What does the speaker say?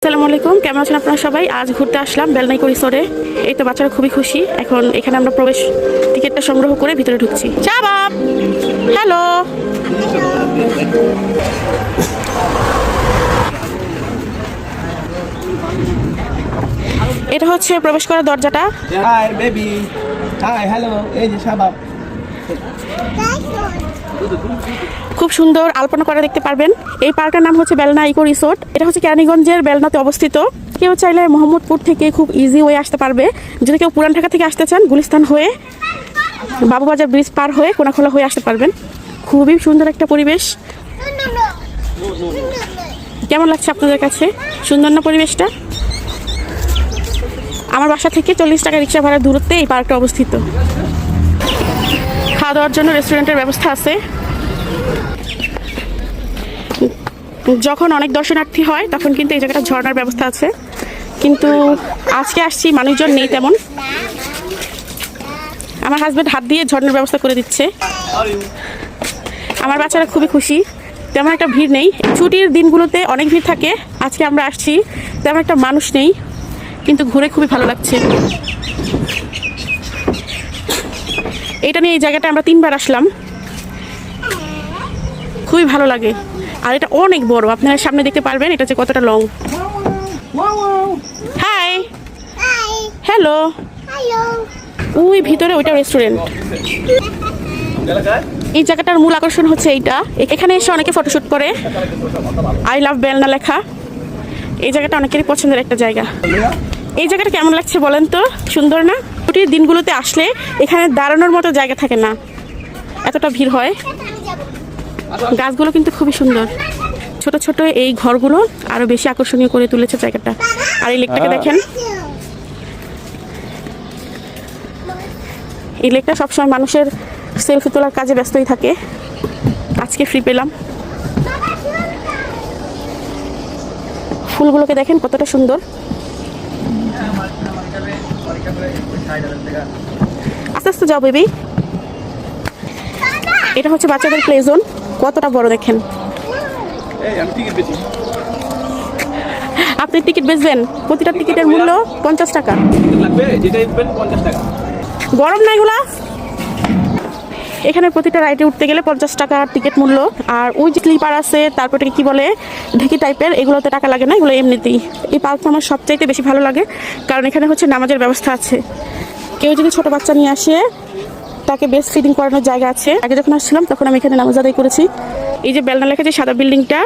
আসসালামু আলাইকুম, কেমন আছেন আপনারা সবাই? আজ ঘুরতে আসলাম বেলনাইকো রিসোর্টে। এই তো বাচ্চারা খুবই খুশি। এখন এখানে আমরা প্রবেশ টিকিটটা সংগ্রহ করে ভিতরে ঢুকছি। শাবাব, হ্যালো। এটা হচ্ছে প্রবেশ করার দরজাটা। হাই বেবি, হাই হ্যালো, এই যে শাবাব। খুব সুন্দর আলপনা করা দেখতে পারবেন। এই পার্কের নাম হচ্ছে বেলনা ইকো রিসোর্ট। এটা হচ্ছে কেরানীগঞ্জের বেলনাতে অবস্থিত। কেউ চাইলে মোহাম্মদপুর থেকে খুব ইজি ওয়ে আসতে পারবে। যদি কেউ পুরান ঢাকা থেকে আসতে চান, গুলিস্তান হয়ে বাবুবাজার ব্রিজ পার হয়ে কোনাখোলা হয়ে আসতে পারবেন। খুবই সুন্দর একটা পরিবেশ। কেমন লাগছে আপনাদের কাছে? সুন্দর না পরিবেশটা? আমার বাসা থেকে 40 টাকা রিক্সা ভাড়ার দূরত্বে এই পার্কটা অবস্থিত। খাওয়া দাওয়ার জন্য রেস্টুরেন্টের ব্যবস্থা আছে। যখন অনেক দর্শনার্থী হয় তখন কিন্তু এই জায়গাটা ঝর্ণার ব্যবস্থা আছে, কিন্তু আজকে আসছি মানুষজন নেই তেমন। আমার হাজব্যান্ড হাত দিয়ে ঝর্ণার ব্যবস্থা করে দিচ্ছে। আমার বাচ্চারা খুবই খুশি। তেমন একটা ভিড় নেই। ছুটির দিনগুলোতে অনেক ভিড় থাকে। আজকে আমরা আসছি, তেমন একটা মানুষ নেই, কিন্তু ঘুরে খুবই ভালো লাগছে। এটা নিয়ে এই জায়গাটা আমরা 3 বার আসলাম। খুবই ভালো লাগে। আর এটা অনেক বড়, আপনারা সামনে দেখতে পারবেন এটা যে কতটা লং। High, hello. ওই ভিতরে ওইটা রেস্টুরেন্ট। এই জায়গাটার মূল আকর্ষণ হচ্ছে এইটা। এখানে এসে অনেকে ফটোশুট করে। আই লাভ বেলনা লেখা। এই জায়গাটা অনেকেরই পছন্দের একটা জায়গা। এই জায়গাটা কেমন লাগছে বলেন তো? সুন্দর না? ছুটির দিনগুলোতে আসলে এখানে দাঁড়ানোর মতো জায়গা থাকে না, এতটা ভিড় হয়। গাছগুলো কিন্তু খুবই সুন্দর। ছোট ছোট এই ঘরগুলো আরো বেশি আকর্ষণীয় করে তুলেছে জায়গাটা। আর এই লেকটাকে দেখেন। এই লেকটা সবসময় মানুষের সেলফি তোলার কাজে ব্যস্তই থাকে। আজকে ফ্রি পেলাম। ফুলগুলোকে দেখেন কতটা সুন্দর। আস্তে আস্তে যাও বেবি। এটা হচ্ছে বাচ্চাদের প্লে জোন। কতটা বড় দেখেন। আপনি টিকিট বেচবেন? প্রতিটা টিকিটের মূল্য 50 টাকা। গরম না এগুলা? এখানে প্রতিটা রাইডে উঠতে গেলে 50 টাকা টিকিট মূল্য। আর ওই যে স্লিপার আছে, তারপরে কি বলে ঢেকি টাইপের, এগুলোতে টাকা লাগে না, এগুলো এমনিতেই। এই পার্কটা আমার সবচাইতে বেশি ভালো লাগে, কারণ এখানে হচ্ছে নামাজের ব্যবস্থা আছে। কেউ যদি ছোট বাচ্চা নিয়ে আসে, তাকে বেস্ট ফিডিং করানোর জায়গা আছে। আগে যখন আসছিলাম তখন আমি এখানে নামাজ আদায় করেছি। এই যে বেলনা লেখা যে সাদা বিল্ডিংটা,